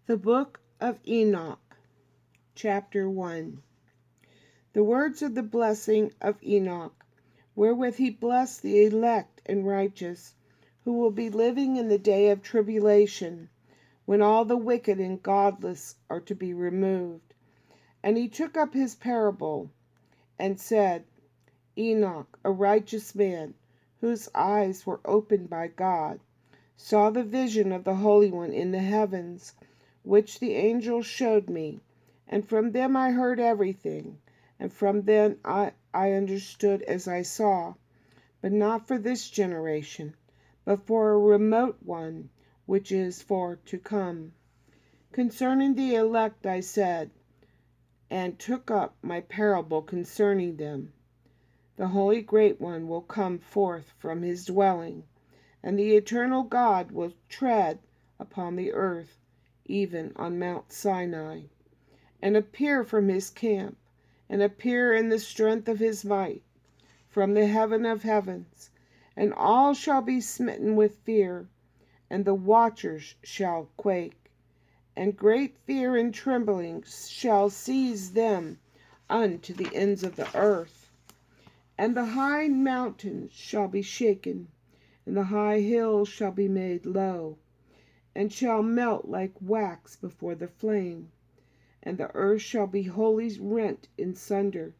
The Book of Enoch, Chapter 1. The words of the blessing of Enoch, wherewith he blessed the elect and righteous, who will be living in the day of tribulation, when all the wicked and godless are to be removed. And he took up his parable, and said, Enoch, a righteous man, whose eyes were opened by God, saw the vision of the Holy One in the heavens, which the angel showed me, and from them I heard everything, and from them I understood as I saw, but not for this generation, but for a remote one, which is for to come. Concerning the elect I said, and took up my parable concerning them. The Holy Great One will come forth from his dwelling, and the eternal God will tread upon the earth, even on Mount Sinai, and appear from his camp, and appear in the strength of his might, from the heaven of heavens, and all shall be smitten with fear, and the watchers shall quake, and great fear and trembling shall seize them unto the ends of the earth. And the high mountains shall be shaken, and the high hills shall be made low, and shall melt like wax before the flame, and the earth shall be wholly rent in sunder,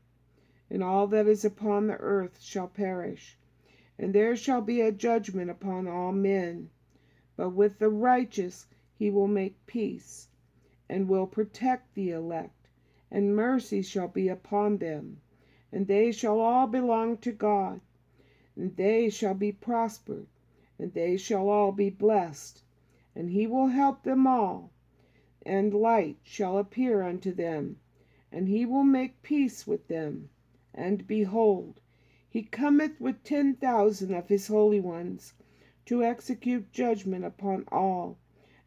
and all that is upon the earth shall perish, and there shall be a judgment upon all men. But with the righteous he will make peace, and will protect the elect, and mercy shall be upon them, and they shall all belong to God, and they shall be prospered, and they shall all be blessed, and he will help them all, and light shall appear unto them, and he will make peace with them. And behold, he cometh with 10,000 of his holy ones, to execute judgment upon all,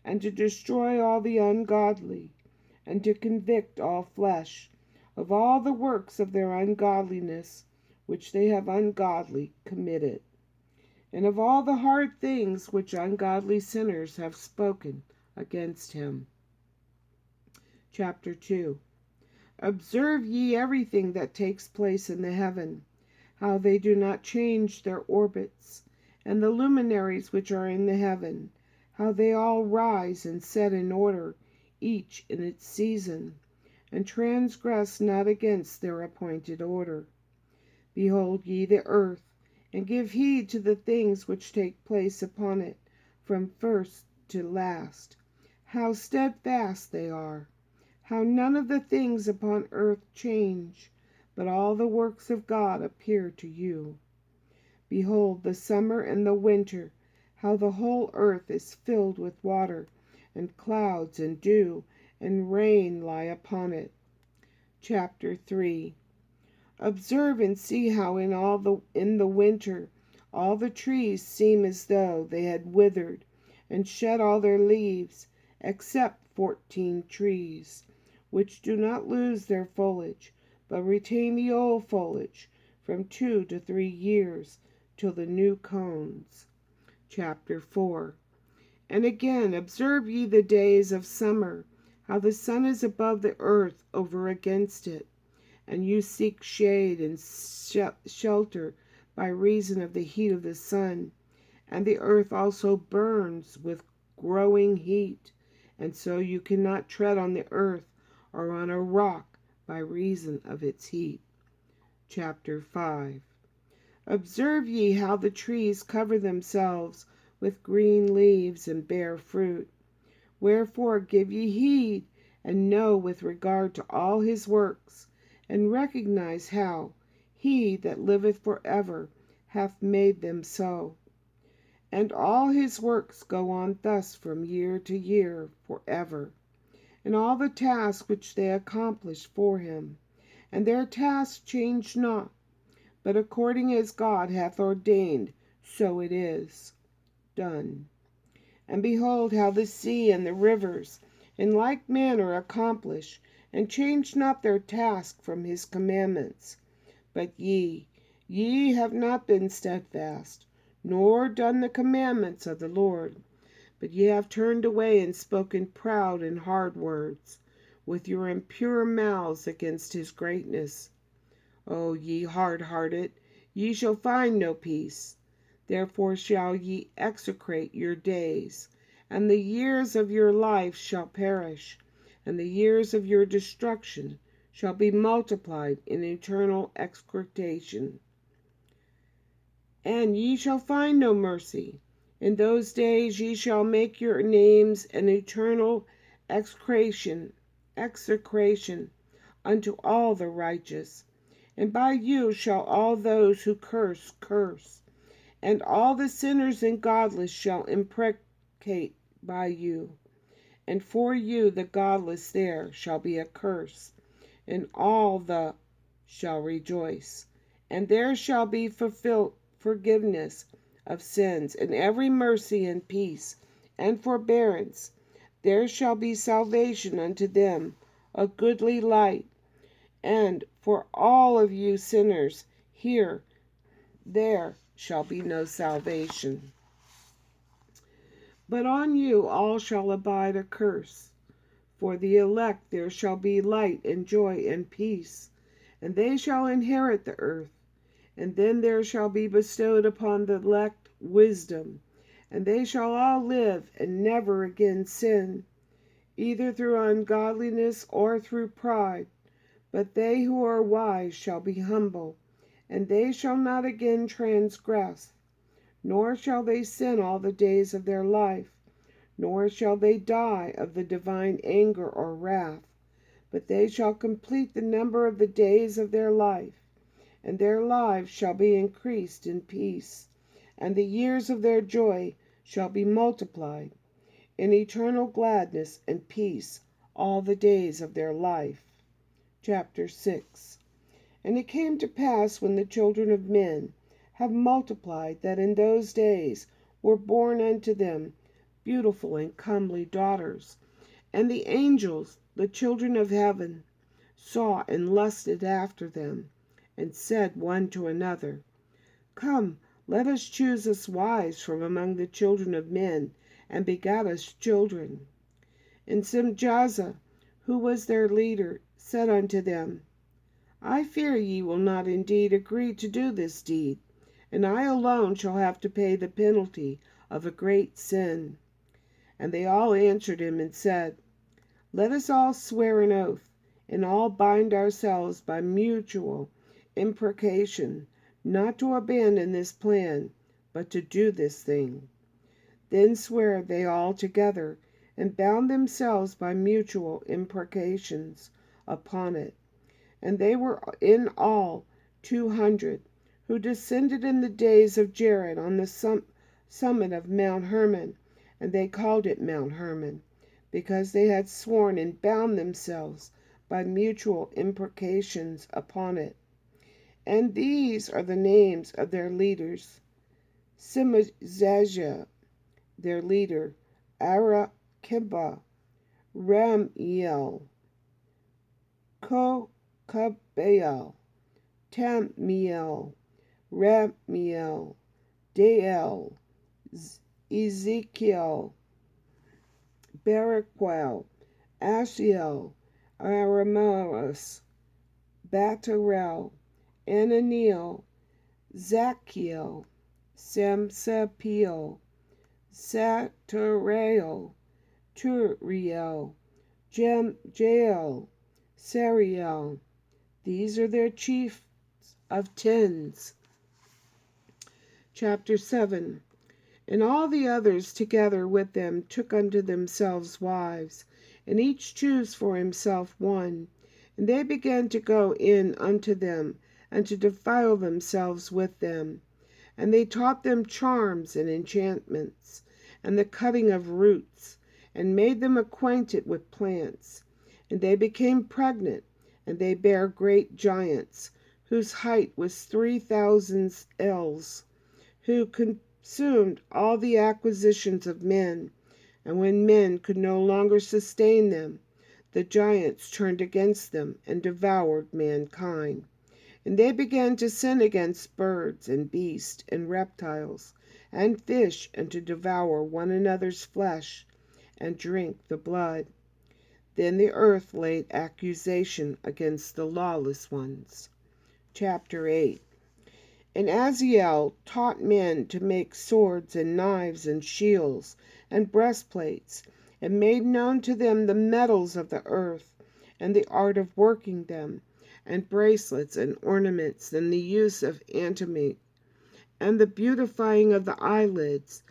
and to destroy all the ungodly, and to convict all flesh of all the works of their ungodliness, which they have ungodly committed, and of all the hard things which ungodly sinners have spoken against him. Chapter 2. Observe ye everything that takes place in the heaven, how they do not change their orbits, and the luminaries which are in the heaven, how they all rise and set in order, each in its season, and transgress not against their appointed order. Behold ye the earth, and give heed to the things which take place upon it, from first to last, how steadfast they are, how none of the things upon earth change, but all the works of God appear to you. Behold the summer and the winter, how the whole earth is filled with water, and clouds and dew and rain lie upon it. Chapter 3. Observe and see how in the winter all the trees seem as though they had withered and shed all their leaves, except 14 trees, which do not lose their foliage, but retain the old foliage from 2 to 3 years, till the new cones. Chapter 4. And again, observe ye the days of summer, how the sun is above the earth over against it, and you seek shade and shelter by reason of the heat of the sun, and the earth also burns with growing heat, and so you cannot tread on the earth or on a rock by reason of its heat. Chapter 5. Observe ye how the trees cover themselves with green leaves and bear fruit. Wherefore give ye heed, and know with regard to all his works, and recognize how he that liveth for ever hath made them so. And all his works go on thus from year to year for ever, and all the tasks which they accomplish for him, and their tasks change not, but according as God hath ordained, so it is done. And behold how the sea and the rivers in like manner accomplish, and change not their task from his commandments. But ye have not been steadfast, nor done the commandments of the Lord, But ye have turned away and spoken proud and hard words with your impure mouths against his greatness. O ye hard-hearted, ye shall find no peace. Therefore shall ye execrate your days, and the years of your life shall perish, and the years of your destruction shall be multiplied in eternal execration. And ye shall find no mercy. In those days ye shall make your names an eternal execration unto all the righteous. And by you shall all those who curse, and all the sinners and godless shall imprecate by you. And for you the godless there shall be a curse, and all the shall rejoice. And there shall be fulfilled forgiveness of sins, and every mercy and peace and forbearance. There shall be salvation unto them, a goodly light. And for all of you sinners, there shall be no salvation. But on you all shall abide a curse. For the elect there shall be light and joy and peace, and they shall inherit the earth. And then there shall be bestowed upon the elect wisdom, and they shall all live and never again sin, either through ungodliness or through pride. But they who are wise shall be humble, and they shall not again transgress, nor shall they sin all the days of their life, nor shall they die of the divine anger or wrath, but they shall complete the number of the days of their life, and their lives shall be increased in peace, and the years of their joy shall be multiplied in eternal gladness and peace all the days of their life. Chapter 6. And it came to pass, when the children of men have multiplied, that in those days were born unto them beautiful and comely daughters. And the angels, the children of heaven, saw and lusted after them, and said one to another, Come, let us choose us wives from among the children of men, and begat us children. And Simjaza, who was their leader, said unto them, I fear ye will not indeed agree to do this deed, and I alone shall have to pay the penalty of a great sin. And they all answered him and said, Let us all swear an oath, and all bind ourselves by mutual imprecation, not to abandon this plan, but to do this thing. Then sware they all together, and bound themselves by mutual imprecations upon it. And they were in all 200, who descended in the days of Jared on the summit of Mount Hermon, and they called it Mount Hermon, because they had sworn and bound themselves by mutual imprecations upon it. And these are the names of their leaders: Simjaza, their leader, Arakibah, Ramiel, Kokabael, Tamiel, Ramiel, Dael, Ezekiel, Baraquel, Ashiel, Aramelis, Batarel, Ananiel, Zachiel, Samsapiel, Satarael, Turiel, Jael, Sariel. These are their chiefs of tens. Chapter 7. And all the others together with them took unto themselves wives, and each chose for himself one. And they began to go in unto them, and to defile themselves with them. And they taught them charms and enchantments, and the cutting of roots, and made them acquainted with plants. And they became pregnant, and they bare great giants, whose height was 3,000 ells, who consumed all the acquisitions of men. And when men could no longer sustain them, the giants turned against them and devoured mankind. And they began to sin against birds and beasts and reptiles, and fish, and to devour one another's flesh, and drink the blood. Then the earth laid accusation against the lawless ones. Chapter 8. And Azazel taught men to make swords and knives and shields and breastplates, and made known to them the metals of the earth, and the art of working them, and bracelets and ornaments, and the use of antimony, and the beautifying of the eyelids,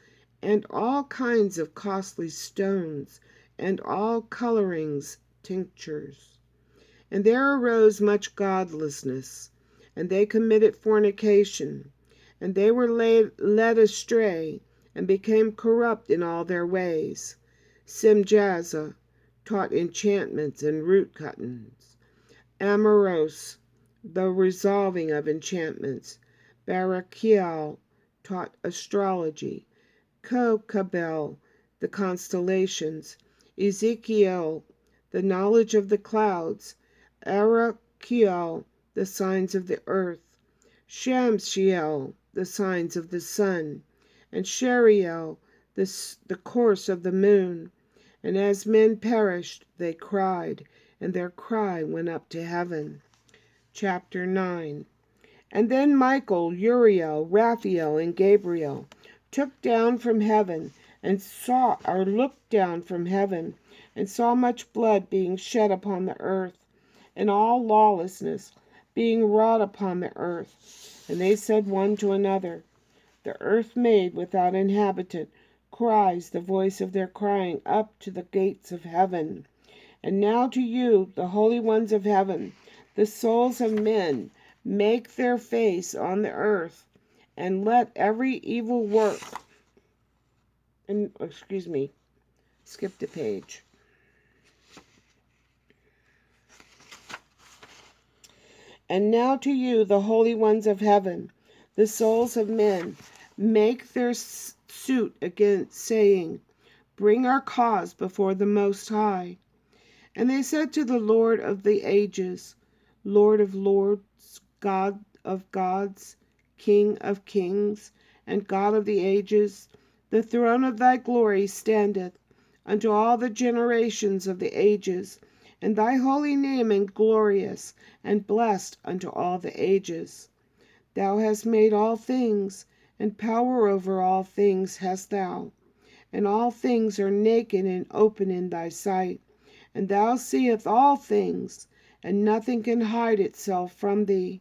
and all kinds of costly stones, and all colorings, tinctures. And there arose much godlessness, and they committed fornication, and they were led astray, and became corrupt in all their ways. Simjaza taught enchantments and root cuttings. Amoros, the resolving of enchantments. Barachiel taught astrology. Kokabel, the constellations. Ezekiel, the knowledge of the clouds. Arachiel, the signs of the earth. Shamshiel, the signs of the sun. And Sheriel, the course of the moon. And as men perished, they cried, and their cry went up to heaven. Chapter 9. And then Michael, Uriel, Raphael, and Gabriel looked down from heaven, and saw much blood being shed upon the earth, and all lawlessness being wrought upon the earth. And they said one to another, the earth made without inhabitant cries the voice of their crying up to the gates of heaven. And now to you, the holy ones of heaven, the souls of men, make their face on the earth, and let every evil work, skipped a page. And now to you, the holy ones of heaven, the souls of men, make their suit against, saying, bring our cause before the Most High. And they said to the Lord of the ages, Lord of lords, God of gods, King of kings, and God of the ages, the throne of thy glory standeth unto all the generations of the ages, and thy holy name is glorious and blessed unto all the ages. Thou hast made all things, and power over all things hast thou, and all things are naked and open in thy sight, and thou seest all things, and nothing can hide itself from thee.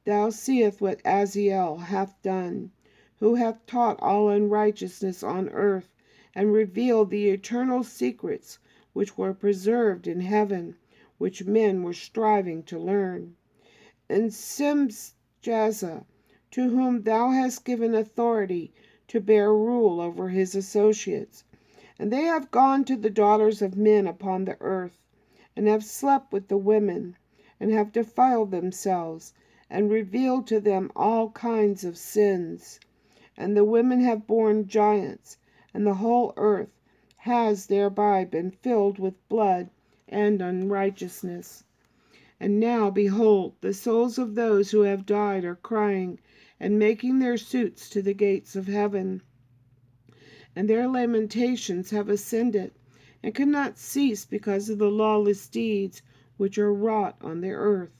Thou seest what Azazel hath done, who hath taught all unrighteousness on earth, and revealed the eternal secrets which were preserved in heaven, which men were striving to learn. And Simjaza, to whom thou hast given authority to bear rule over his associates. And they have gone to the daughters of men upon the earth, and have slept with the women, and have defiled themselves, and revealed to them all kinds of sins. And the women have borne giants, and the whole earth has thereby been filled with blood and unrighteousness. And now, behold, the souls of those who have died are crying, and making their suits to the gates of heaven. And their lamentations have ascended, and cannot cease because of the lawless deeds which are wrought on the earth.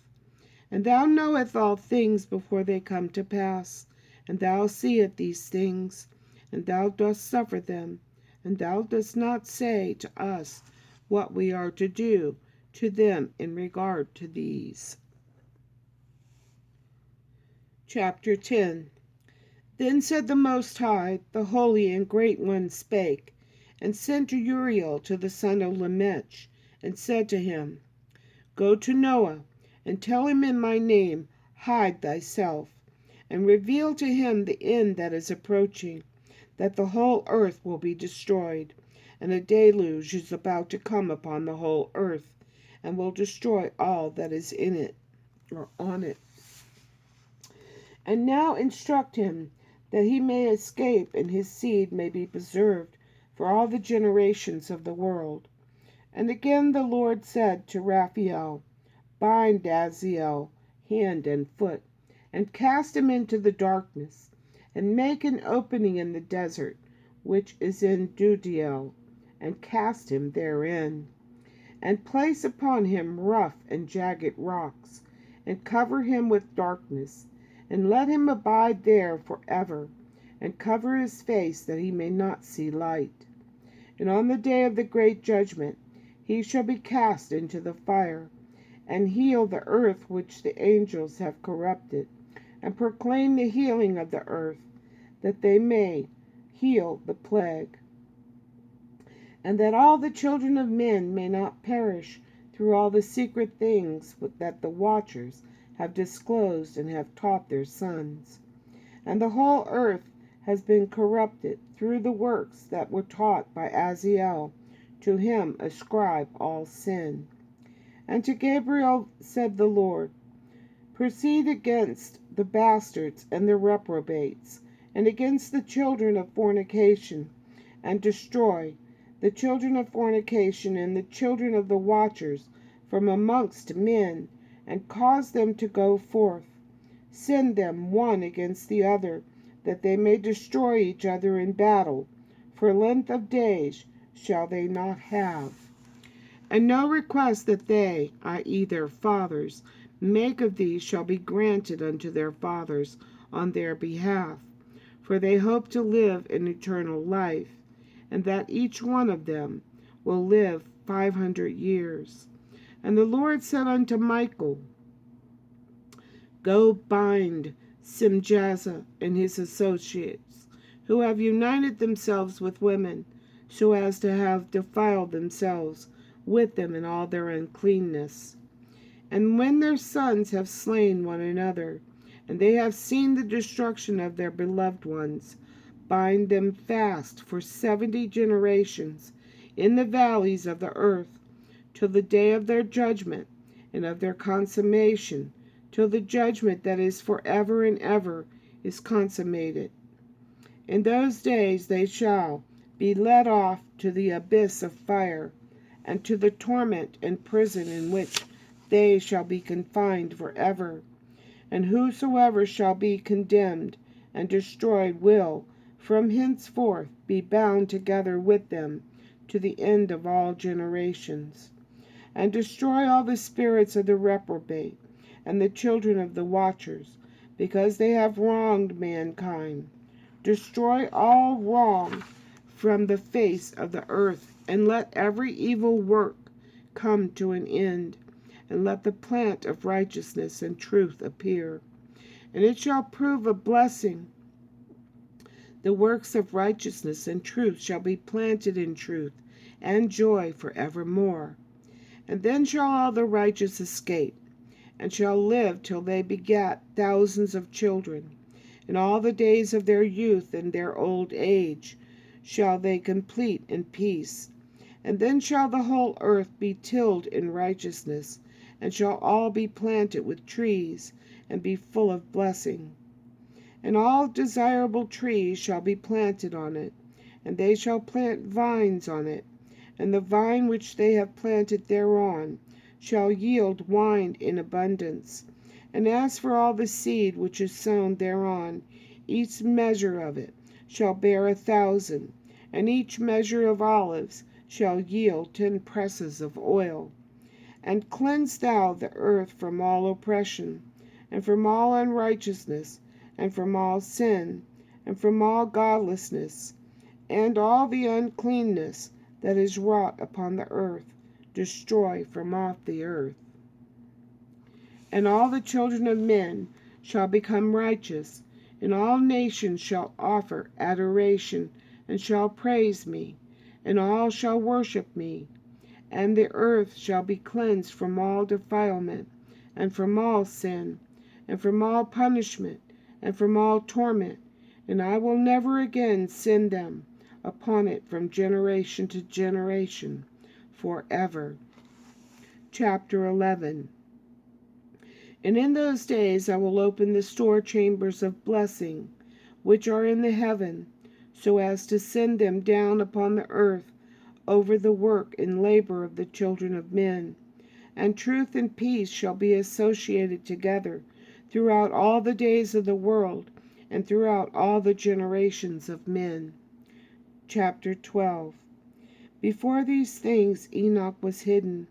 And thou knowest all things before they come to pass, and thou seest these things, and thou dost suffer them, and thou dost not say to us what we are to do to them in regard to these. Chapter 10. Then said the Most High, the Holy and Great One spake, and sent to Uriel to the son of Lamech, and said to him, go to Noah, and tell him in my name, hide thyself, and reveal to him the end that is approaching, that the whole earth will be destroyed, and a deluge is about to come upon the whole earth, and will destroy all that is in it, or on it. And now instruct him, that he may escape, and his seed may be preserved for all the generations of the world. And again the Lord said to Raphael, bind Azazel hand and foot, and cast him into the darkness, and make an opening in the desert, which is in Judea, and cast him therein, and place upon him rough and jagged rocks, and cover him with darkness, and let him abide there forever, and cover his face that he may not see light. And on the day of the great judgment he shall be cast into the fire, and heal the earth which the angels have corrupted, and proclaim the healing of the earth, that they may heal the plague, and that all the children of men may not perish through all the secret things that the watchers have disclosed and have taught their sons. And the whole earth has been corrupted through the works that were taught by Azazel. To him ascribe all sin. And to Gabriel said the Lord, proceed against the bastards and the reprobates, and against the children of fornication, and destroy the children of fornication and the children of the watchers from amongst men, and cause them to go forth. Send them one against the other, that they may destroy each other in battle. For length of days shall they not have. And no request that they, i.e., their fathers, make of thee shall be granted unto their fathers on their behalf. For they hope to live in eternal life, and that each one of them will live 500 years. And the Lord said unto Michael, go bind Simjaza and his associates, who have united themselves with women, so as to have defiled themselves with them in all their uncleanness. And when their sons have slain one another, and they have seen the destruction of their beloved ones, bind them fast for 70 generations in the valleys of the earth, till the day of their judgment and of their consummation, till the judgment that is forever and ever is consummated. In those days they shall be led off to the abyss of fire, and to the torment and prison in which they shall be confined forever. And whosoever shall be condemned and destroyed will from henceforth be bound together with them to the end of all generations. And destroy all the spirits of the reprobate and the children of the watchers, because they have wronged mankind. Destroy all wrong from the face of the earth, and let every evil work come to an end, and let the plant of righteousness and truth appear. And it shall prove a blessing. The works of righteousness and truth shall be planted in truth and joy forevermore. And then shall all the righteous escape, and shall live till they begat thousands of children. And all the days of their youth and their old age shall they complete in peace. And then shall the whole earth be tilled in righteousness, and shall all be planted with trees, and be full of blessing. And all desirable trees shall be planted on it, and they shall plant vines on it, and the vine which they have planted thereon shall yield wine in abundance. And as for all the seed which is sown thereon, each measure of it shall bear 1,000, and each measure of olives shall yield 10 presses of oil. And cleanse thou the earth from all oppression, and from all unrighteousness, and from all sin, and from all godlessness, and all the uncleanness that is wrought upon the earth, destroy from off the earth. And all the children of men shall become righteous, and all nations shall offer adoration, and shall praise me, and all shall worship me. And the earth shall be cleansed from all defilement, and from all sin, and from all punishment, and from all torment, and I will never again send them upon it from generation to generation, forever. Chapter 11. And in those days I will open the store chambers of blessing, which are in the heaven, so as to send them down upon the earth over the work and labor of the children of men. And truth and peace shall be associated together throughout all the days of the world, and throughout all the generations of men. Chapter 12. Before these things Enoch was hidden,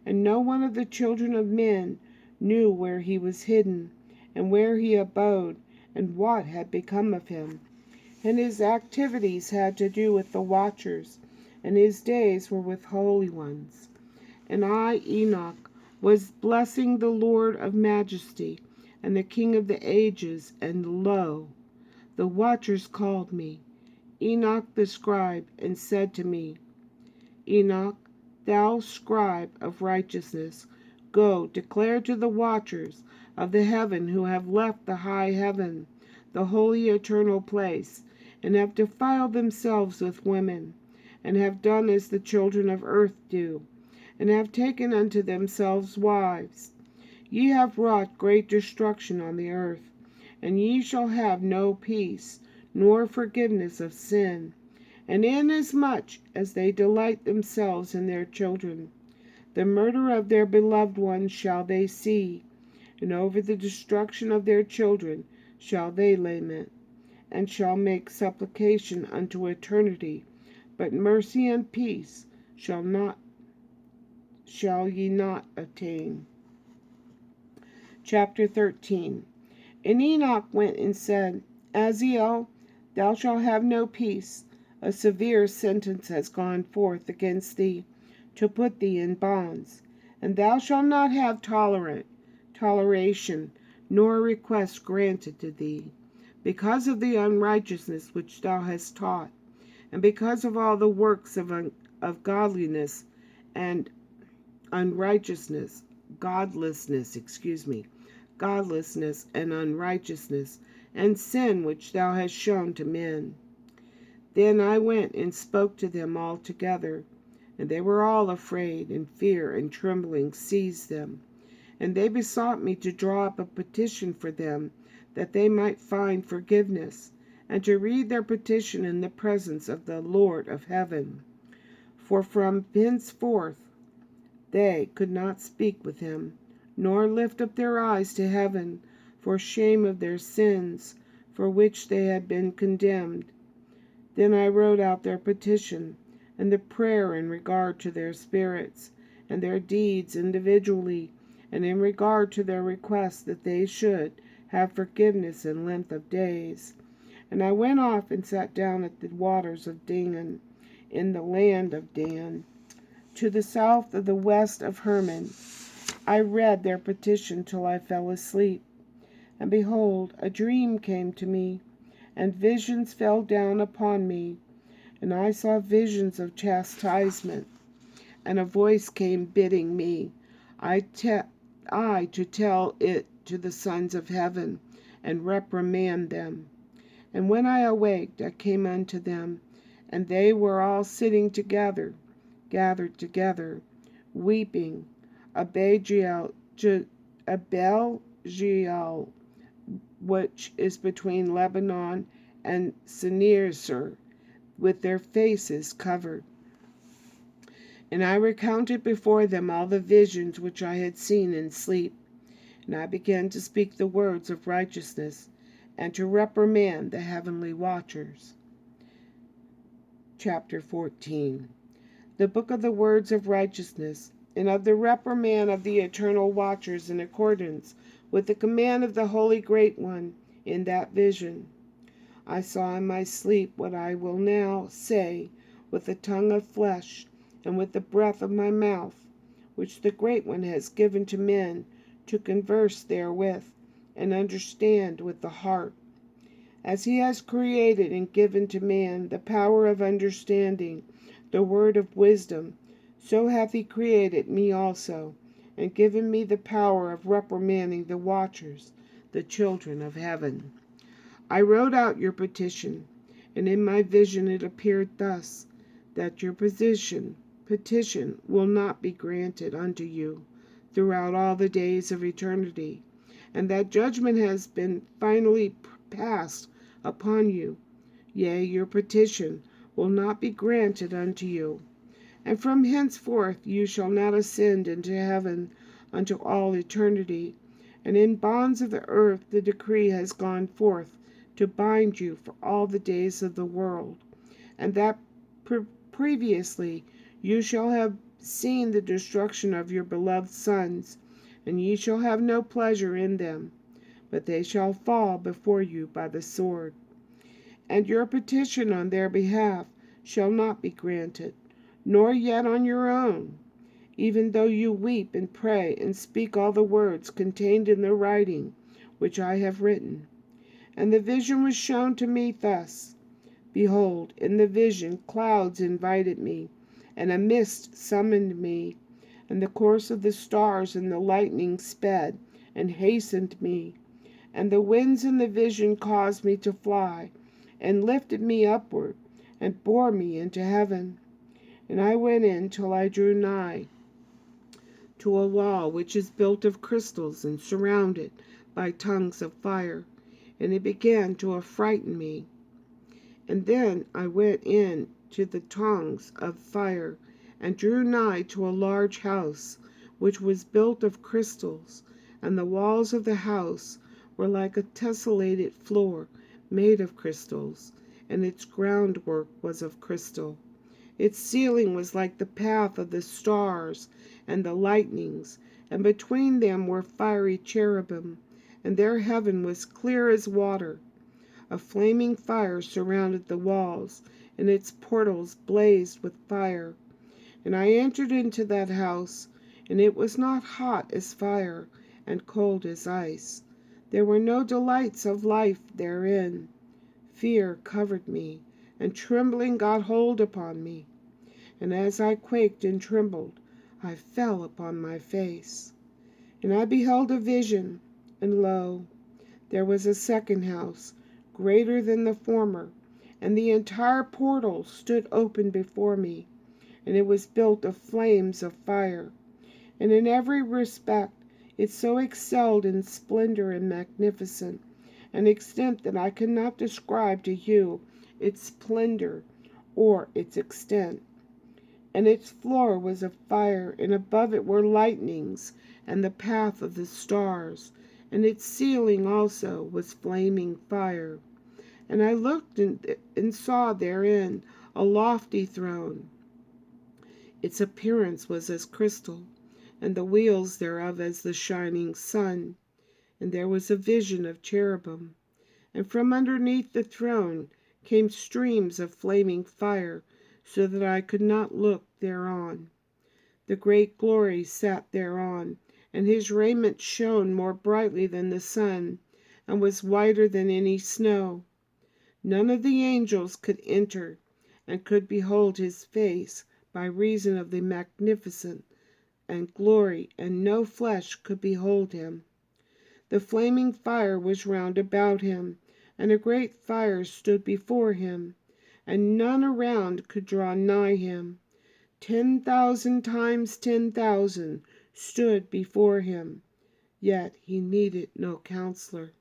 and no one of the children of men knew where he was hidden, and where he abode, and what had become of him. And his activities had to do with the watchers, and his days were with holy ones. And I, Enoch, was blessing the Lord of majesty, and the King of the ages, and lo, the watchers called me, Enoch the scribe, and said to me, Enoch, thou scribe of righteousness, go, declare to the watchers of the heaven who have left the high heaven, the holy eternal place, and have defiled themselves with women, and have done as the children of earth do, and have taken unto themselves wives. Ye have wrought great destruction on the earth, and ye shall have no peace, nor forgiveness of sin. And inasmuch as they delight themselves in their children, the murder of their beloved ones shall they see, and over the destruction of their children shall they lament, and shall make supplication unto eternity, but mercy and peace shall ye not attain. Chapter 13. And Enoch went and said, Aziel, thou shalt have no peace. A severe sentence has gone forth against thee, to put thee in bonds. And thou shalt not have toleration, nor request granted to thee, because of the unrighteousness which thou hast taught, and because of all the works of godliness and godlessness and unrighteousness, and sin which thou hast shown to men. Then I went and spoke to them all together, and they were all afraid, and fear and trembling seized them. And they besought me to draw up a petition for them, that they might find forgiveness, and to read their petition in the presence of the Lord of heaven. For from henceforth they could not speak with him, nor lift up their eyes to heaven, for shame of their sins, for which they had been condemned. Then I wrote out their petition, and the prayer in regard to their spirits, and their deeds individually, and in regard to their request that they should have forgiveness and length of days. And I went off and sat down at the waters of Dan, in the land of Dan, to the south of the west of Hermon. I read their petition till I fell asleep. And behold, a dream came to me, and visions fell down upon me. And I saw visions of chastisement, and a voice came bidding me, I to tell it to the sons of heaven, and reprimand them. And when I awaked, I came unto them, and they were all sitting together, gathered together, weeping. Abel, which is between Lebanon and Senir, with their faces covered. And I recounted before them all the visions which I had seen in sleep. And I began to speak the words of righteousness, and to reprimand the heavenly watchers. Chapter 14. The book of the words of righteousness, and of the reprimand of the eternal watchers, in accordance with the command of the Holy Great One in that vision. I saw in my sleep what I will now say with the tongue of flesh, and with the breath of my mouth, which the Great One has given to men to converse therewith, and understand with the heart. As he has created and given to man the power of understanding the word of wisdom, so hath he created me also, and given me the power of reprimanding the watchers, the children of heaven. I wrote out your petition, and in my vision it appeared thus, that your petition will not be granted unto you throughout all the days of eternity, and that judgment has been finally passed upon you. Yea, your petition will not be granted unto you. And from henceforth you shall not ascend into heaven unto all eternity. And in bonds of the earth the decree has gone forth to bind you for all the days of the world, and that previously you shall have seen the destruction of your beloved sons, and ye shall have no pleasure in them, but they shall fall before you by the sword. And your petition on their behalf shall not be granted, nor yet on your own, even though you weep and pray and speak all the words contained in the writing which I have written. And the vision was shown to me thus. Behold, in the vision clouds invited me, and a mist summoned me, and the course of the stars and the lightning sped and hastened me, and the winds in the vision caused me to fly, and lifted me upward, and bore me into heaven. And I went in till I drew nigh to a wall which is built of crystals and surrounded by tongues of fire, and it began to affright me. And then I went in to the tongues of fire, and drew nigh to a large house, which was built of crystals, and the walls of the house were like a tessellated floor made of crystals, and its groundwork was of crystal. Its ceiling was like the path of the stars and the lightnings, and between them were fiery cherubim, and their heaven was clear as water. A flaming fire surrounded the walls, and its portals blazed with fire. And I entered into that house, and it was not hot as fire, and cold as ice. There were no delights of life therein. Fear covered me, and trembling got hold upon me. And as I quaked and trembled, I fell upon my face. And I beheld a vision, and lo, there was a second house, greater than the former, and the entire portal stood open before me, and it was built of flames of fire. And in every respect it so excelled in splendor and magnificence, an extent that I cannot describe to you its splendor or its extent. And its floor was of fire, and above it were lightnings, and the path of the stars, and its ceiling also was flaming fire. And I looked and saw therein a lofty throne. Its appearance was as crystal, and the wheels thereof as the shining sun. And there was a vision of cherubim, and from underneath the throne came streams of flaming fire, so that I could not look thereon. The great glory sat thereon, and his raiment shone more brightly than the sun, and was whiter than any snow. None of the angels could enter, and could behold his face, by reason of the magnificence and glory, and no flesh could behold him. The flaming fire was round about him, and a great fire stood before him, and none around could draw nigh him. 10,000 times 10,000 stood before him, yet he needed no counselor.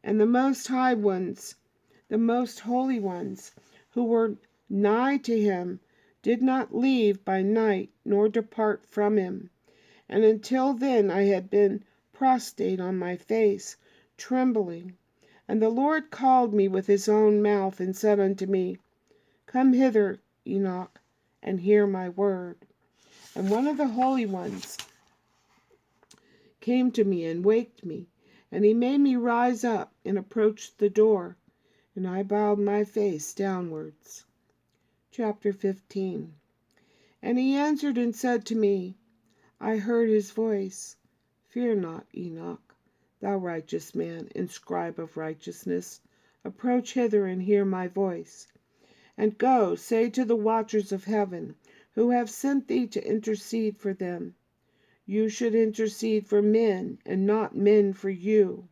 And the most high ones, the most holy ones, who were nigh to him, did not leave by night nor depart from him. And until then I had been prostrate on my face, trembling. And the Lord called me with his own mouth, and said unto me, Come hither, Enoch, and hear my word. And one of the holy ones came to me and waked me, and he made me rise up and approach the door, and I bowed my face downwards. Chapter 15. And he answered and said to me, I heard his voice, Fear not, Enoch, thou righteous man and scribe of righteousness, approach hither and hear my voice. And go, say to the watchers of heaven, who have sent thee to intercede for them, you should intercede for men, and not men for you.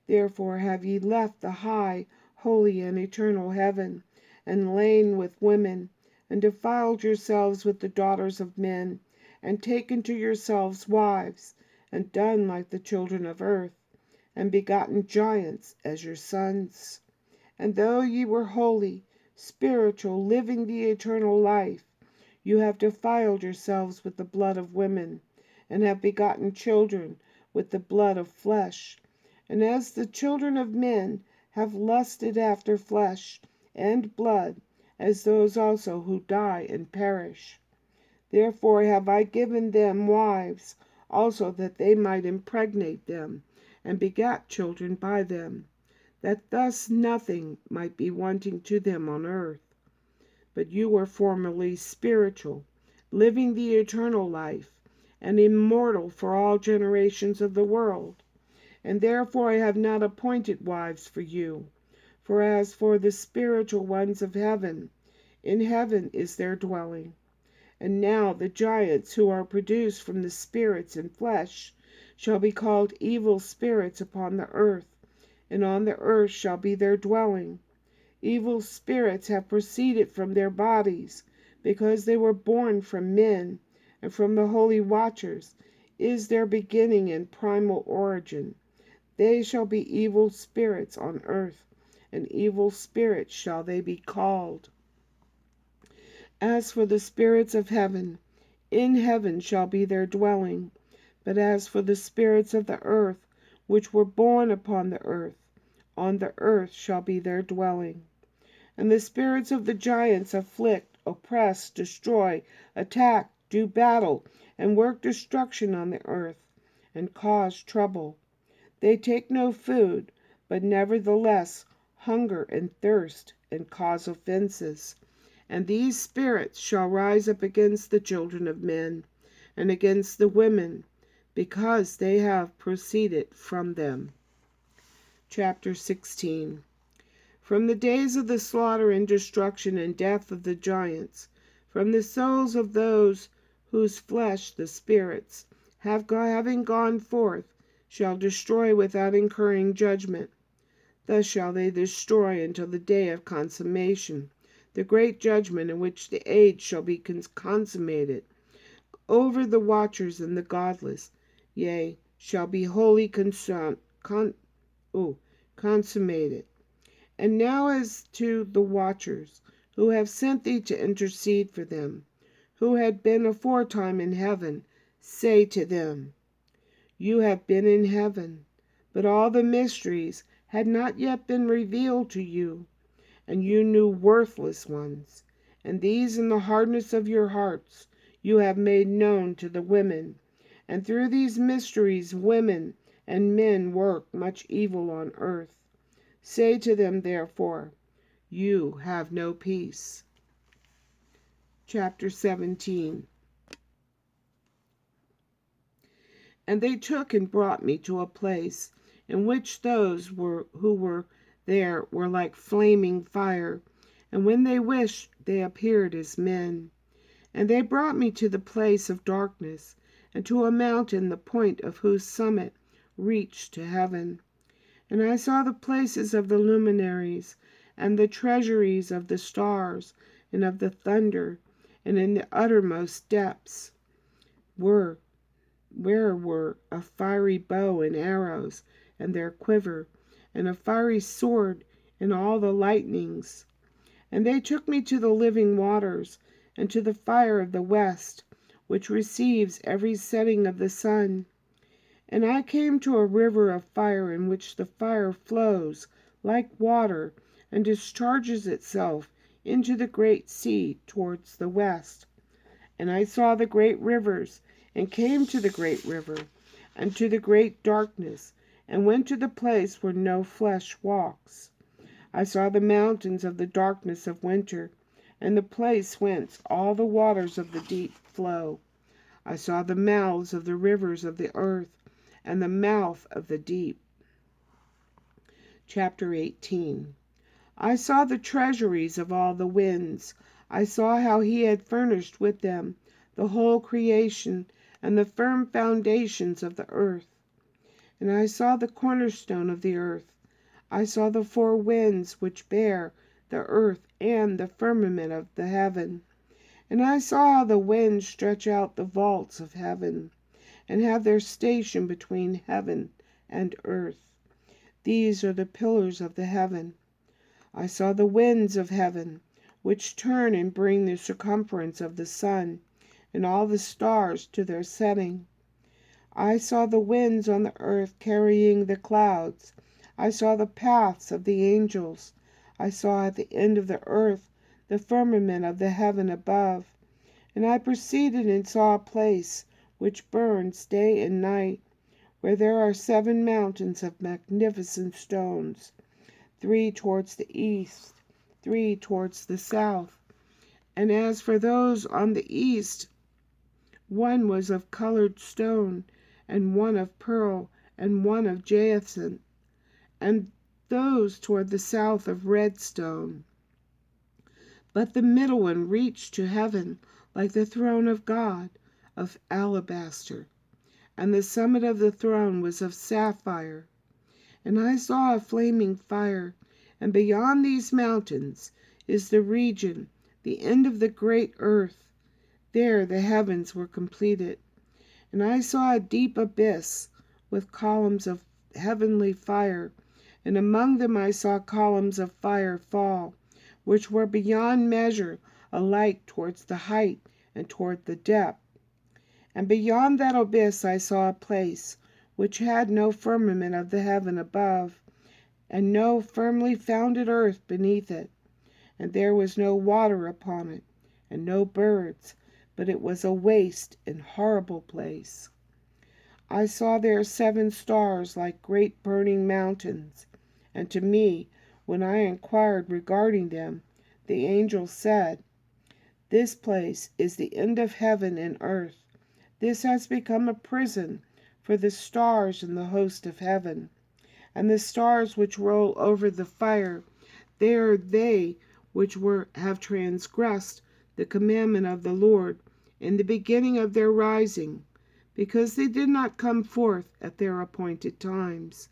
Therefore have ye left the high, holy, and eternal heaven, and lain with women, and defiled yourselves with the daughters of men, and taken to yourselves wives, and done like the children of earth, and begotten giants as your sons. And though ye were holy, spiritual, living the eternal life, you have defiled yourselves with the blood of women, and have begotten children with the blood of flesh. And as the children of men have lusted after flesh and blood, as those also who die and perish. Therefore have I given them wives also, that they might impregnate them, and begat children by them, that thus nothing might be wanting to them on earth. But you were formerly spiritual, living the eternal life, and immortal for all generations of the world. And therefore I have not appointed wives for you. For as for the spiritual ones of heaven, in heaven is their dwelling. And now the giants who are produced from the spirits and flesh shall be called evil spirits upon the earth, and on the earth shall be their dwelling. Evil spirits have proceeded from their bodies, because they were born from men, and from the holy watchers is their beginning and primal origin. They shall be evil spirits on earth, and evil spirits shall they be called. As for the spirits of heaven, in heaven shall be their dwelling. But as for the spirits of the earth, which were born upon the earth, on the earth shall be their dwelling. And the spirits of the giants afflict, oppress, destroy, attack, do battle, and work destruction on the earth, and cause trouble. They take no food, but nevertheless hunger and thirst, and cause offenses. And these spirits shall rise up against the children of men, and against the women, because they have proceeded from them. Chapter 16. From the days of the slaughter and destruction and death of the giants, from the souls of those whose flesh the spirits, having gone forth, shall destroy without incurring judgment. Thus shall they destroy until the day of consummation, the great judgment in which the age shall be consummated over the watchers and the godless, yea, shall be wholly consummated. And now as to the watchers, who have sent thee to intercede for them, who had been aforetime in heaven, say to them, you have been in heaven, but all the mysteries had not yet been revealed to you, and you knew worthless ones, and these in the hardness of your hearts you have made known to the women. And through these mysteries women and men work much evil on earth. Say to them, therefore, you have no peace. Chapter 17. And they took and brought me to a place in which those who were there were like flaming fire, and when they wished they appeared as men. And they brought me to the place of darkness, and to a mountain the point of whose summit reached to heaven. And I saw the places of the luminaries, and the treasuries of the stars, and of the thunder, and in the uttermost depths where were a fiery bow and arrows, and their quiver, and a fiery sword, and all the lightnings. And they took me to the living waters, and to the fire of the west, which receives every setting of the sun. And I came to a river of fire, in which the fire flows like water, and discharges itself into the great sea towards the west. And I saw the great rivers, and came to the great river, and to the great darkness, and went to the place where no flesh walks. I saw the mountains of the darkness of winter, and the place whence all the waters of the deep flow. I saw the mouths of the rivers of the earth, and the mouth of the deep. Chapter 18. I saw the treasuries of all the winds. I saw how he had furnished with them the whole creation, and the firm foundations of the earth. And I saw the cornerstone of the earth. I saw the four winds which bear the earth and the firmament of the heaven. And I saw how the winds stretch out the vaults of heaven, and have their station between heaven and earth. These are the pillars of the heaven. I saw the winds of heaven, which turn and bring the circumference of the sun, and all the stars to their setting. I saw the winds on the earth carrying the clouds. I saw the paths of the angels. I saw at the end of the earth the firmament of the heaven above. And I proceeded and saw a place which burns day and night, where there are 7 mountains of magnificent stones, 3 towards the east, 3 towards the south. And as for those on the east, one was of colored stone, and one of pearl, and one of jacinth, and those toward the south of red stone. But the middle one reached to heaven like the throne of God, of alabaster, and the summit of the throne was of sapphire. And I saw a flaming fire, and beyond these mountains is the region, the end of the great earth. There the heavens were completed. And I saw a deep abyss with columns of heavenly fire, and among them I saw columns of fire fall, which were beyond measure, alike towards the height and toward the depth. And beyond that abyss I saw a place which had no firmament of the heaven above, and no firmly founded earth beneath it. And there was no water upon it, and no birds, but it was a waste and horrible place. I saw there 7 stars like great burning mountains, and to me, when I inquired regarding them, the angel said, "This place is the end of heaven and earth. This has become a prison for the stars and the host of heaven. And the stars which roll over the fire, they are they which have transgressed the commandment of the Lord in the beginning of their rising, because they did not come forth at their appointed times.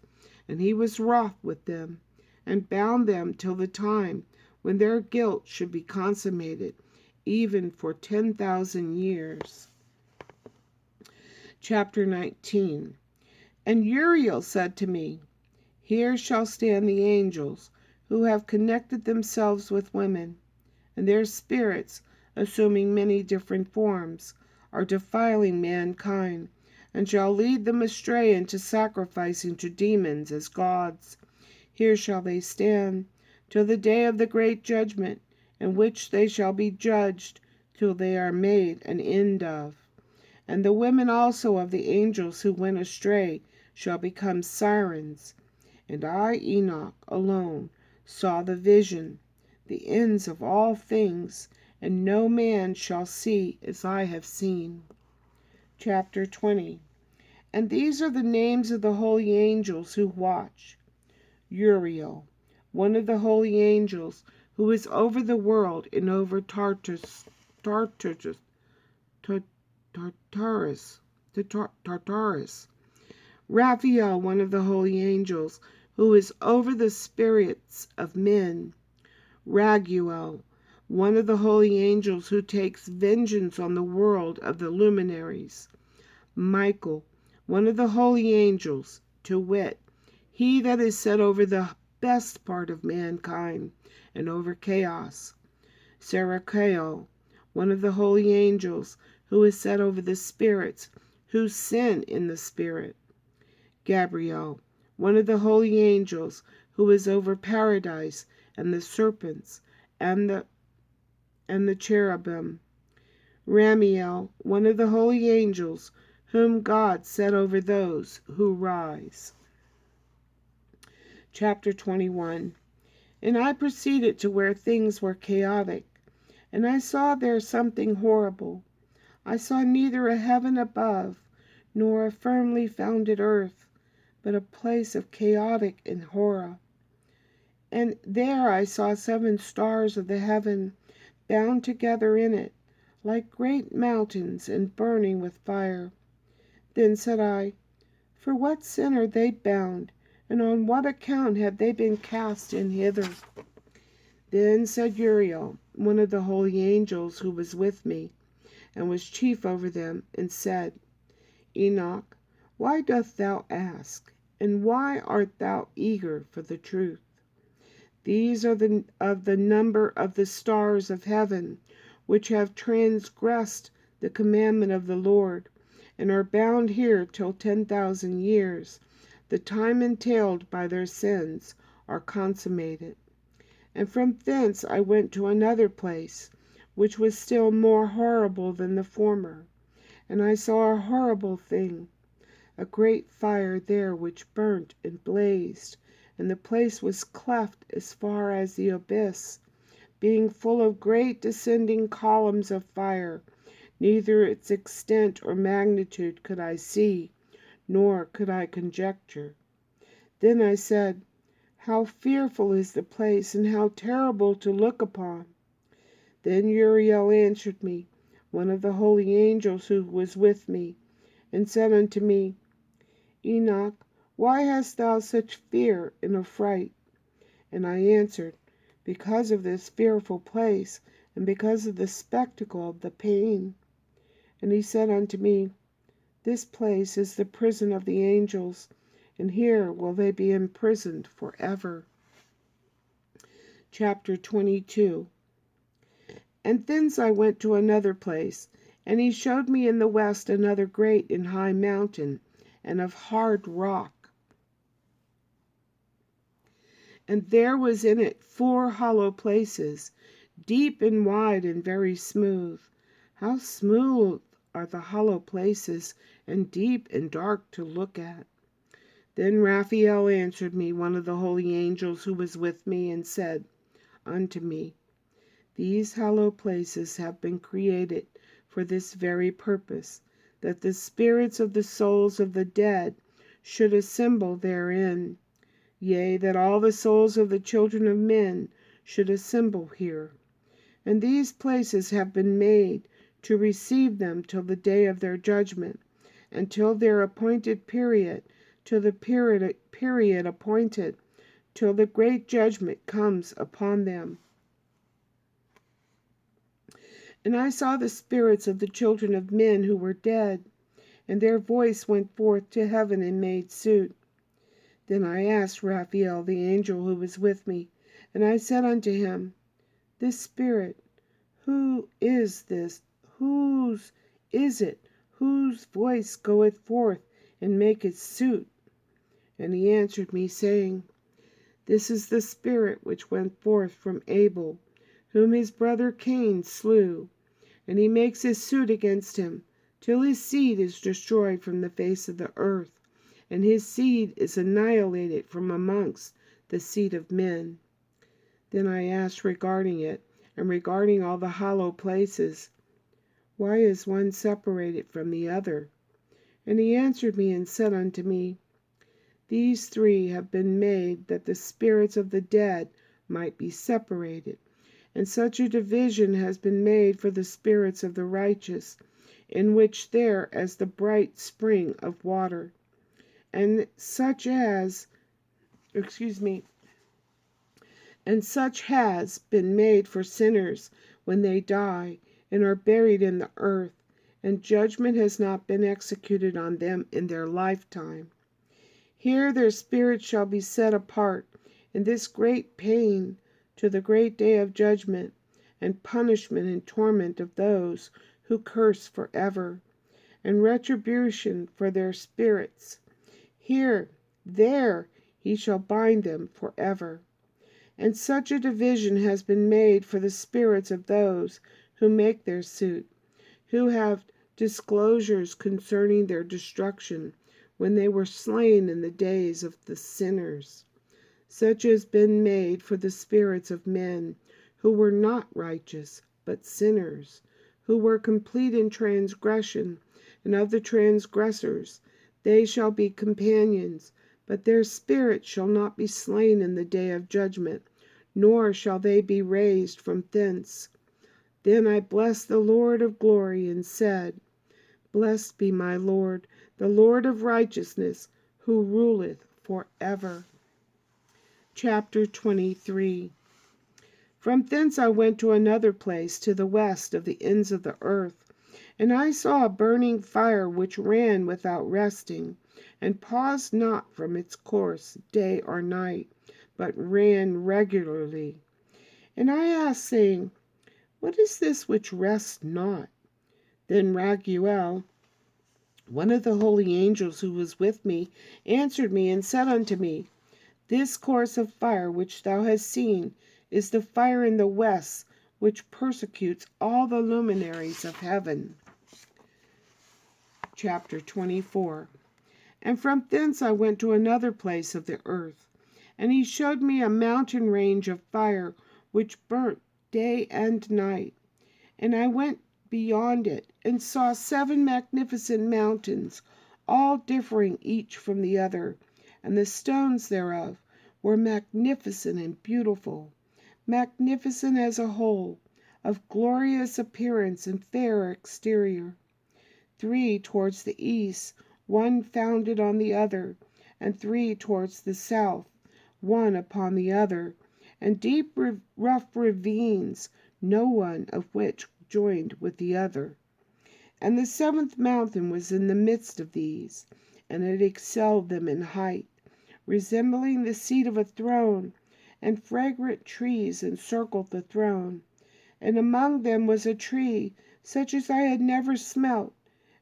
And he was wroth with them, and bound them till the time when their guilt should be consummated, even for 10,000 years." Chapter 19. And Uriel said to me, "Here shall stand the angels who have connected themselves with women, and their spirits, assuming many different forms, are defiling mankind, and shall lead them astray into sacrificing to demons as gods. Here shall they stand till the day of the great judgment, in which they shall be judged till they are made an end of. And the women also of the angels who went astray shall become sirens. And I, Enoch, alone saw the vision, the ends of all things, and no man shall see as I have seen." Chapter 20. And these are the names of the holy angels who watch. Uriel, one of the holy angels, who is over the world and over Tartarus. Raphael, one of the holy angels, who is over the spirits of men. Raguel, one of the holy angels, who takes vengeance on the world of the luminaries. Michael, one of the holy angels, to wit, he that is set over the best part of mankind, and over chaos. Serachael, one of the holy angels, who is set over the spirits who sin in the spirit. Gabriel, one of the holy angels, who is over paradise and the serpents and the cherubim. Ramiel, one of the holy angels, whom God set over those who rise. Chapter 21. And I proceeded to where things were chaotic, and I saw there something horrible. I saw neither a heaven above, nor a firmly founded earth, but a place of chaotic and horror. And there I saw 7 stars of the heaven, bound together in it, like great mountains, and burning with fire. Then said I, "For what sin are they bound, and on what account have they been cast in hither?" Then said Uriel, one of the holy angels, who was with me, and was chief over them, and said, "Enoch, why dost thou ask, and why art thou eager for the truth? These are of the number of the stars of heaven, which have transgressed the commandment of the Lord, and are bound here till 10,000 years, the time entailed by their sins, are consummated. And from thence I went to another place, which was still more horrible than the former. And I saw a horrible thing, a great fire there which burnt and blazed, and the place was cleft as far as the abyss, being full of great descending columns of fire. Neither its extent or magnitude could I see, nor could I conjecture. Then I said, how fearful is the place, and how terrible to look upon! Then Uriel answered me, one of the holy angels who was with me, and said unto me, Enoch, why hast thou such fear and affright? And I answered, because of this fearful place, and because of the spectacle of the pain. And he said unto me, this place is the prison of the angels, and here will they be imprisoned forever. Chapter 22. And thence I went to another place, and he showed me in the west another great and high mountain, and of hard rock. And there was in it 4 hollow places, deep and wide and very smooth. How smooth are the hollow places, and deep and dark to look at! Then Raphael answered me, one of the holy angels who was with me, and said unto me, these hollow places have been created for this very purpose, that the spirits of the souls of the dead should assemble therein, yea, that all the souls of the children of men should assemble here. And these places have been made to receive them till the day of their judgment, and till their appointed period, till the period appointed, till the great judgment comes upon them. And I saw the spirits of the children of men who were dead, and their voice went forth to heaven and made suit. Then I asked Raphael, the angel who was with me, and I said unto him, this spirit, who is this? Whose is it? Whose voice goeth forth and maketh suit? And he answered me, saying, this is the spirit which went forth from Abel, whom his brother Cain slew, and he makes his suit against him, till his seed is destroyed from the face of the earth, and his seed is annihilated from amongst the seed of men. Then I asked regarding it, and regarding all the hollow places, why is one separated from the other? And he answered me and said unto me, these 3 have been made that the spirits of the dead might be separated, and such a division has been made for the spirits of the righteous, in which there as the bright spring of water, and such has been made for sinners when they die and are buried in the earth, and judgment has not been executed on them in their lifetime. Here their spirits shall be set apart in this great pain to the great day of judgment and punishment and torment of those who curse forever, and retribution for their spirits. There he shall bind them forever. And such a division has been made for the spirits of those who make their suit, who have disclosures concerning their destruction, when they were slain in the days of the sinners. Such has been made for the spirits of men who were not righteous, but sinners, who were complete in transgression, and of the transgressors they shall be companions, but their spirits shall not be slain in the day of judgment, nor shall they be raised from thence. Then I blessed the Lord of glory, and said, blessed be my Lord, the Lord of righteousness, who ruleth forever. Chapter 23. From thence I went to another place to the west of the ends of the earth, and I saw a burning fire which ran without resting, and paused not from its course day or night, but ran regularly. And I asked, saying, what is this which rests not? Then Raguel, One of the holy angels who was with me answered me and said unto me, This course of fire which thou hast seen is the fire in the west, which persecutes all the luminaries of heaven. Chapter 24. And from thence I went to another place of the earth, and he showed me a mountain range of fire, which burnt day and night. And I went beyond it, and saw 7 magnificent mountains, all differing each from the other, and the stones thereof were magnificent and beautiful, magnificent as a whole, of glorious appearance and fair exterior. 3 towards the east, one founded on the other, and 3 towards the south, one upon the other, and deep rough ravines, no one of which joined with the other. And the 7th mountain was in the midst of these, and it excelled them in height, resembling the seat of a throne, and fragrant trees encircled the throne. And among them was a tree such as I had never smelt,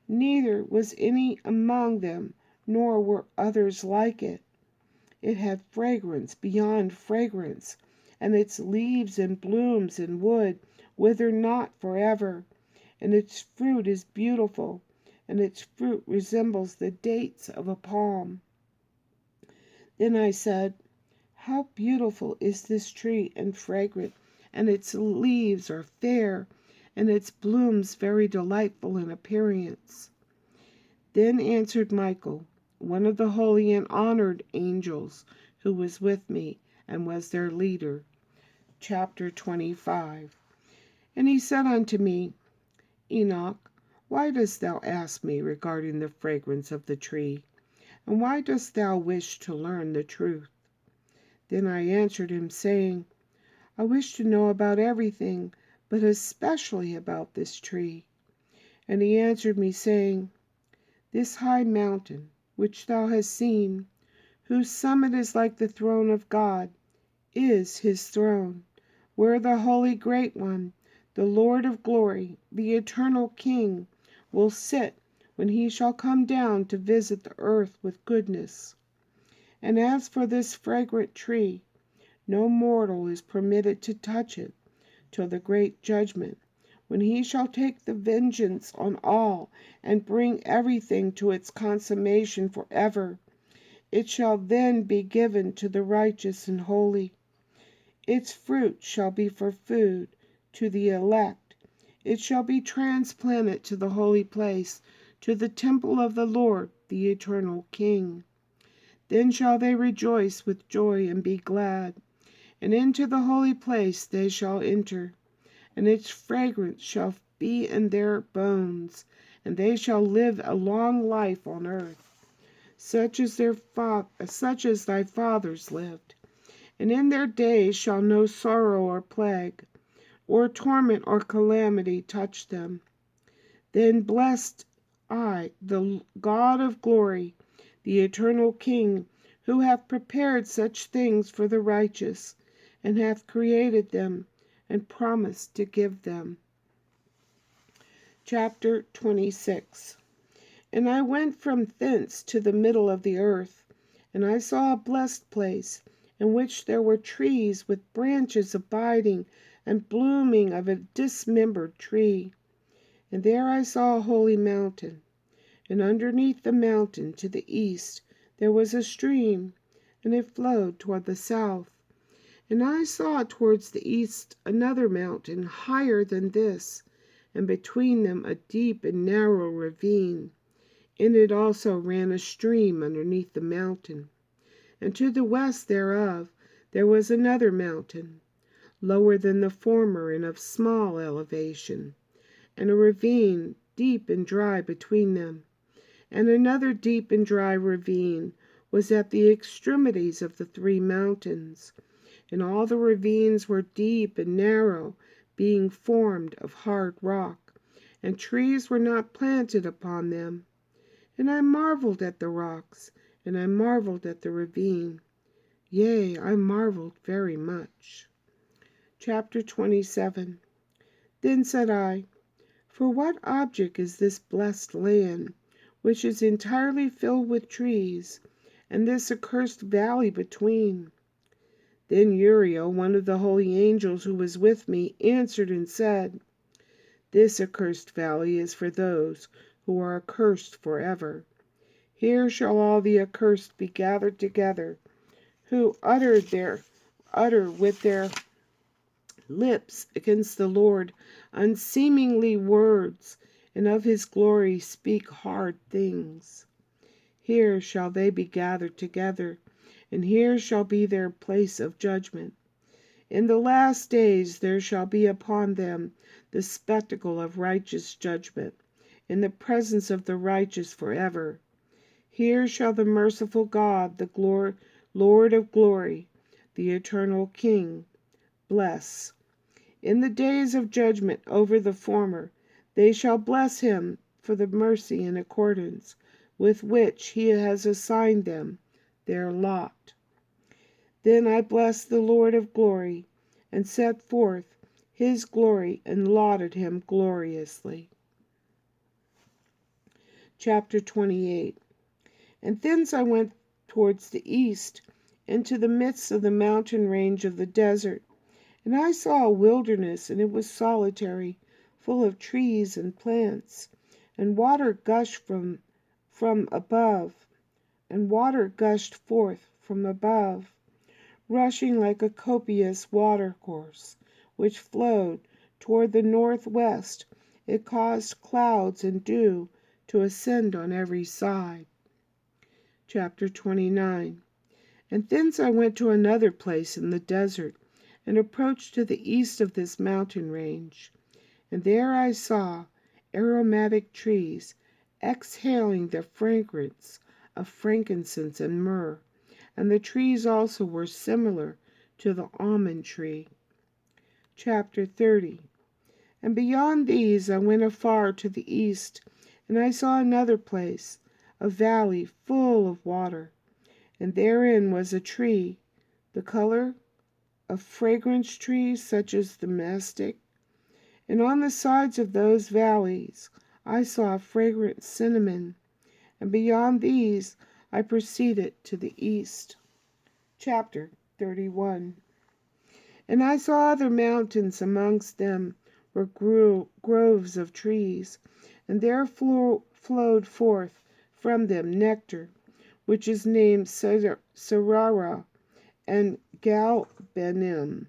neither was any among them, nor were others like it. It had fragrance beyond fragrance, and its leaves and blooms and wood wither not forever, and its fruit is beautiful, and its fruit resembles the dates of a palm. Then I said, How beautiful is this tree and fragrant, and its leaves are fair, and its blooms very delightful in appearance. Then answered Michael, one of the holy and honored angels, who was with me, and was their leader. Chapter 25. And he said unto me, Enoch, why dost thou ask me regarding the fragrance of the tree? And why dost thou wish to learn the truth? Then I answered him, saying, I wish to know about everything, but especially about this tree. And he answered me, saying, This high mountain, which thou hast seen, whose summit is like the throne of God, is his throne, where the Holy Great One, the Lord of glory, the eternal King, will sit when he shall come down to visit the earth with goodness. And as for this fragrant tree, no mortal is permitted to touch it till the great judgment, when he shall take the vengeance on all and bring everything to its consummation forever. It shall then be given to the righteous and holy. Its fruit shall be for food to the elect. It shall be transplanted to the holy place, to the temple of the Lord, the eternal King. Then shall they rejoice with joy and be glad, and into the holy place they shall enter, and its fragrance shall be in their bones, and they shall live a long life on earth, such as thy fathers lived. And in their days shall no sorrow or plague, or torment or calamity touch them. Then blessed I the God of glory, the eternal King, who hath prepared such things for the righteous, and hath created them, and promised to give them. Chapter 26. And I went from thence to the middle of the earth, and I saw a blessed place, in which there were trees with branches abiding and blooming of a dismembered tree. And there I saw a holy mountain, and underneath the mountain to the east there was a stream, and it flowed toward the south. And I saw towards the east another mountain higher than this, and between them a deep and narrow ravine. In it also ran a stream underneath the mountain. And to the west thereof there was another mountain, lower than the former and of small elevation, and a ravine deep and dry between them. And another deep and dry ravine was at the extremities of the 3 mountains. And all the ravines were deep and narrow, being formed of hard rock, and trees were not planted upon them. And I marveled at the rocks, and I marveled at the ravine. Yea, I marveled very much. Chapter 27. Then said I, For what object is this blessed land, which is entirely filled with trees, and this accursed valley between. Then Uriel, one of the holy angels who was with me, answered and said, This accursed valley is for those who are accursed forever. Here shall all the accursed be gathered together, who utter with their lips against the Lord unseemly words, and of his glory speak hard things. Here shall they be gathered together, and here shall be their place of judgment. In the last days there shall be upon them the spectacle of righteous judgment, in the presence of the righteous forever. Here shall the merciful God, the Lord of glory, the eternal King, bless. In the days of judgment over the former, they shall bless him for the mercy in accordance with which he has assigned them their lot. Then I blessed the Lord of glory, and set forth his glory, and lauded him gloriously. Chapter 28. And thence I went towards the east, into the midst of the mountain range of the desert. And I saw a wilderness, and it was solitary, full of trees and plants, and water gushed from above, and water gushed forth from above, rushing like a copious watercourse, which flowed toward the northwest. It caused clouds and dew to ascend on every side. Chapter 29. And thence I went to another place in the desert, and approached to the east of this mountain range. And there I saw aromatic trees, exhaling the fragrance of frankincense and myrrh, and the trees also were similar to the almond tree. Chapter 30. And beyond these I went afar to the east, and I saw another place, a valley full of water, and therein was a tree, the color of fragrance trees such as the mastic. And on the sides of those valleys I saw fragrant cinnamon, and beyond these I proceeded to the east. Chapter 31. And I saw other mountains, amongst them were groves of trees, and there flowed forth from them nectar, which is named Sarara and Galbanim.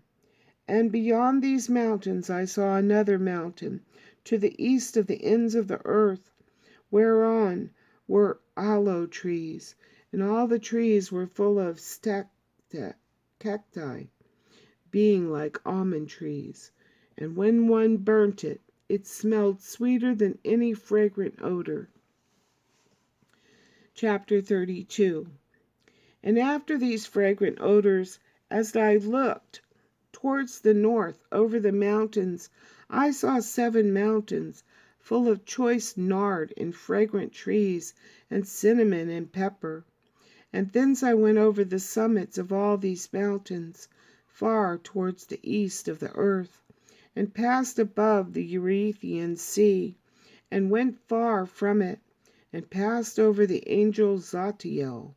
And beyond these mountains I saw another mountain, to the east of the ends of the earth, whereon were aloe trees, and all the trees were full of cacti, being like almond trees. And when one burnt it, it smelled sweeter than any fragrant odor. Chapter 32. And after these fragrant odors, as I looked towards the north over the mountains, I saw 7 mountains full of choice nard and fragrant trees and cinnamon and pepper. And thence I went over the summits of all these mountains, far towards the east of the earth, and passed above the Eurythian Sea, and went far from it, and passed over the angel Zatiel.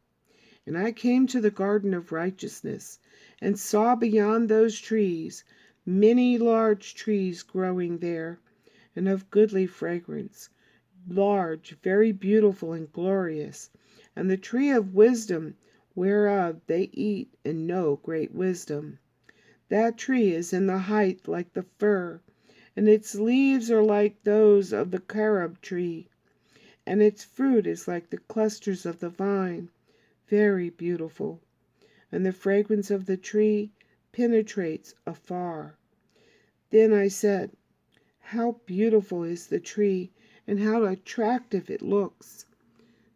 And I came to the garden of righteousness, and saw beyond those trees many large trees growing there, and of goodly fragrance, large, very beautiful and glorious, and the tree of wisdom, whereof they eat and know great wisdom. That tree is in the height like the fir, and its leaves are like those of the carob tree, and its fruit is like the clusters of the vine, very beautiful. And the fragrance of the tree penetrates afar. Then I said, How beautiful is the tree, and how attractive it looks.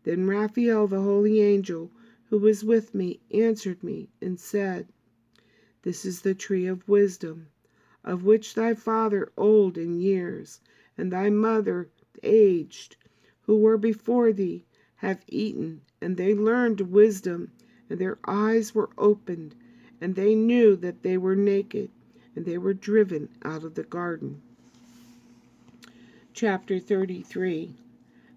Then Raphael, the holy angel, who was with me, answered me and said, This is the tree of wisdom, of which thy father old in years, and thy mother aged, who were before thee, have eaten, and they learned wisdom, and their eyes were opened, and they knew that they were naked, and they were driven out of the garden. Chapter 33.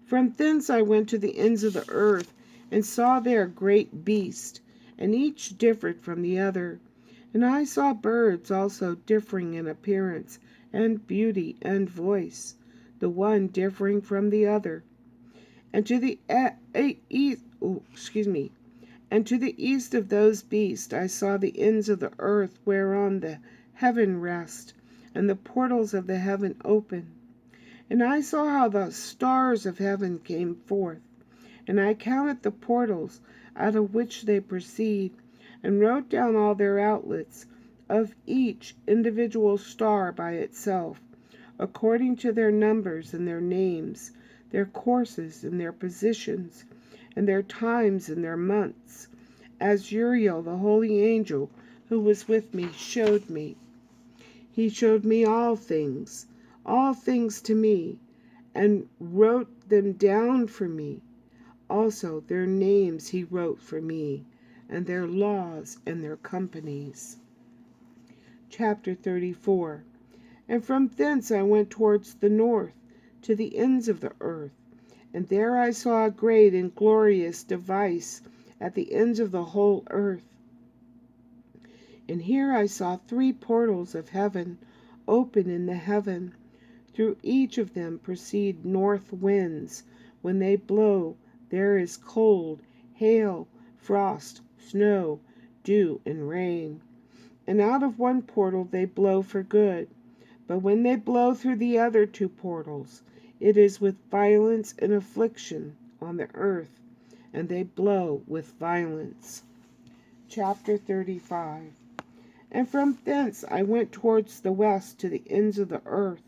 From thence I went to the ends of the earth, and saw there great beasts, and each differed from the other. And I saw birds also differing in appearance, and beauty, and voice, the one differing from the other. And to the And to the east of those beasts I saw the ends of the earth, whereon the heaven rests, and the portals of the heaven open. And I saw how the stars of heaven came forth, and I counted the portals out of which they proceed, and wrote down all their outlets, of each individual star by itself, according to their numbers and their names, their courses and their positions, and their times and their months, as Uriel the holy angel who was with me showed me. He showed me all things to me, and wrote them down for me. Also their names he wrote for me, and their laws and their companies. Chapter 34. And from thence I went towards the north, to the ends of the earth, and there I saw a great and glorious device at the ends of the whole earth. And here I saw 3 portals of heaven open in the heaven. Through each of them proceed north winds. When they blow, there is cold, hail, frost, snow, dew, and rain. And out of one portal they blow for good. But when they blow through the other 2 portals, it is with violence and affliction on the earth, and they blow with violence. Chapter 35. And from thence I went towards the west to the ends of the earth,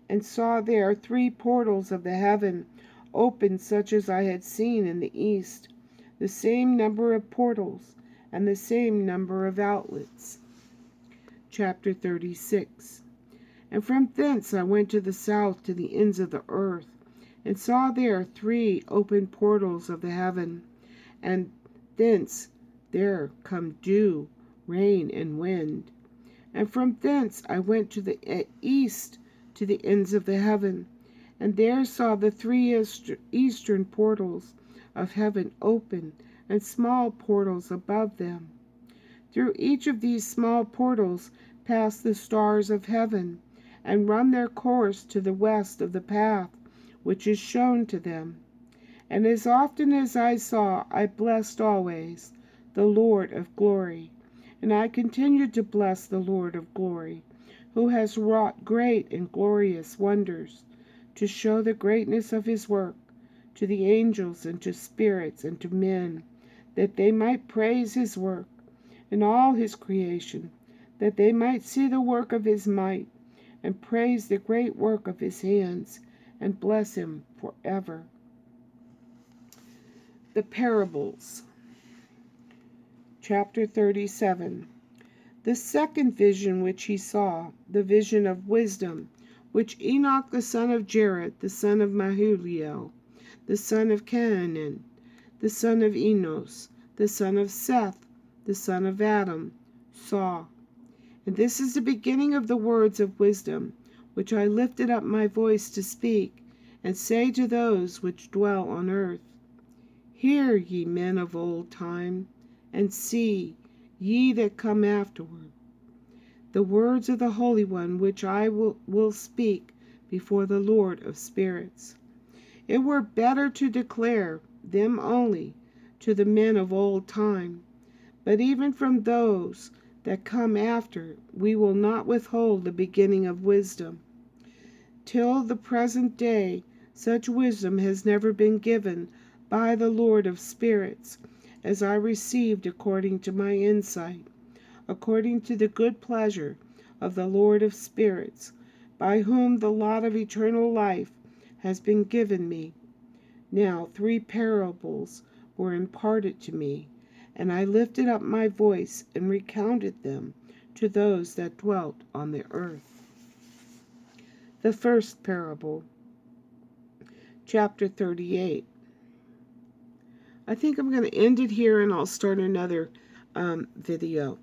and saw there 3 portals of the heaven open, such as I had seen in the east, the same number of portals, and the same number of outlets. Chapter 36. And from thence I went to the south to the ends of the earth, and saw there 3 open portals of the heaven, and thence there come dew, rain, and wind. And from thence I went to the east to the ends of the heaven, and there saw the 3 eastern portals of heaven open, and small portals above them. Through each of these small portals pass the stars of heaven, and run their course to the west of the path which is shown to them. And as often as I saw, I blessed always the Lord of glory. And I continued to bless the Lord of glory, who has wrought great and glorious wonders, to show the greatness of his work to the angels and to spirits and to men, that they might praise his work and all his creation, that they might see the work of his might, and praise the great work of his hands, and bless him forever. The parables. Chapter 37. The second vision which he saw, the vision of wisdom, which Enoch the son of Jared, the son of Mahuliel, the son of Canaan, the son of Enos, the son of Seth, the son of Adam, saw. And this is the beginning of the words of wisdom, which I lifted up my voice to speak, and say to those which dwell on earth. Hear, ye men of old time, and see, ye that come afterward, the words of the Holy One, which I will speak before the Lord of spirits. It were better to declare them only to the men of old time, but even from those that come after we will not withhold the beginning of wisdom. Till the present day such wisdom has never been given by the Lord of spirits, as I received according to my insight, according to the good pleasure of the Lord of spirits, by whom the lot of eternal life has been given me. Now 3 parables were imparted to me, and I lifted up my voice and recounted them to those that dwelt on the earth. The first parable. Chapter 38. I think I'm going to end it here, and I'll start another video.